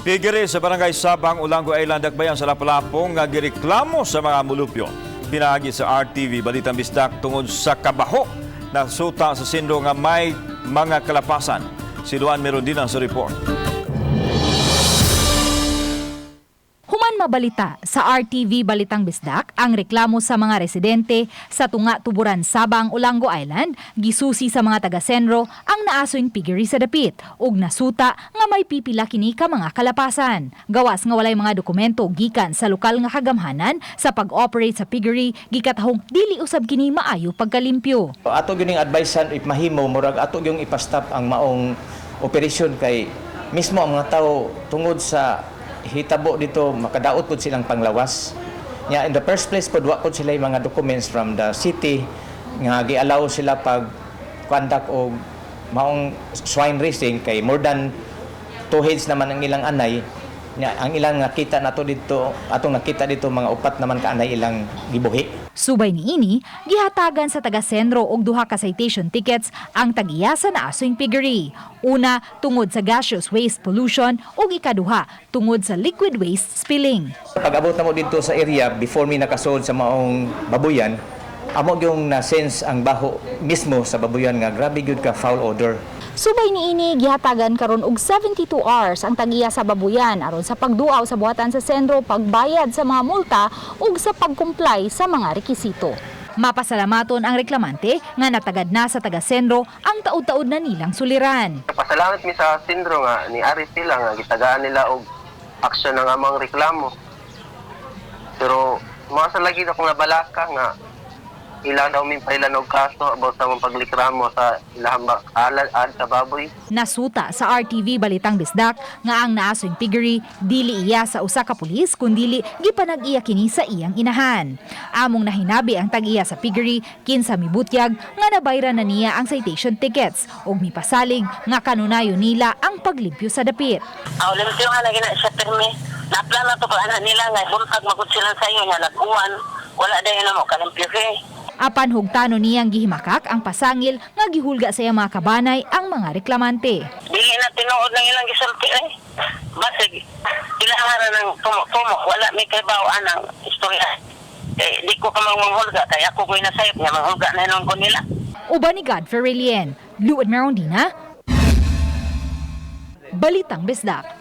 Pigiri sa Barangay Sabang, Ulango Island, Dakbayan sa Lapalapong nga gireklamo sa mga mulupyo. Pinagi sa RTV Balitang Bisdak tungod sa kabaho na suta sa sindro nga may mga kalapasan. Si Luan Merondina sa report. Human mabalita sa RTV Balitang Bisdak ang reklamo sa mga residente sa Tunga Tuburan Sabang, Ulango Island gisusi sa mga taga-senro ang naasoing pigiri sa dapit ug nasuta nga may pipila kini ka mga kalapasan. Gawas nga walay mga dokumento gikan sa lokal nga kagamhanan sa pag-operate sa pigiri gikatahong dili usab kini maayo pagkalimpyo. Ato gyud advicean if mahimo murag ato gyud ipastop ang maong operasyon kay mismo ang mga tao tungod sa hitabo dito makadaot pud silang panglawas. In the first place pud wa pud sila yung mga documents from the city nga gi-allow sila pag conduct og maong swine racing kay more than 2 heads naman ang ilang anay. Ang ilang nakita nato dito, atong nakita dito mga upat naman ka anay ilang gibuhi. Subay niini, gihatagan sa taga-senro og duha ka citation tickets ang tag-iya sa naasoing piggery. Una, tungod sa gaseous waste pollution ug ikaduha, tungod sa liquid waste spilling. Pag-abot na mo dito sa area, before mi nakasold sa maong babuyan, amo yung na-sense ang baho mismo sa babuyan nga grabe gyud ka foul odor. Subay niini, gihatagan karon og 72 hours ang tag-iya sa babuyan aron sa pagduaw sa buhatan sa sentro, pagbayad sa mga multa ug sa pag-comply sa mga rekisito. Mapasalamaton ang reklamante nga natagad na sa taga-senro ang taud-taud na nilang suliran. Pasalamat mi sa sindro nga ni Aris sila nga gitagaan nila og aksyon ng among reklamo. Pero masa lagi ako nabalaka nga ilang daw min pailan og kaso about sa mong paglikramo sa ilahang alad sa baboy. Nasuta sa RTV Balitang Bisdak nga ang naasoing piggery dili iya sa usa ka pulis kundili gipanag-iya kini sa iyang inahan. Among nahinabi ang tag-iya sa piggery kinsa mibutyag nga nabayran na niya ang citation tickets ug mipasalig nga kanunayon nila ang paglimpyo sa dapit. Limpyo nga lagi na siya permi. Naplan na to pa anak nila nga buntag magud sila sa iyo nga nag-uwan. Wala dayon na mo kalimpyo kay. Apan hugtano niyang gihimakak ang pasangil nga gihulga sa iyang mga kabanay ang mga reklamante. Dili na tinuod ng ilang gisulti eh. Basig ilahara ng tumok wala may kaybawaan ang istorya. Di ko ka manghulga kay ako ko'y nasayop nga manghulga na nung ko nila. Uban ni Godfrey Relien, Luan Merondina, Balitang Bisdak.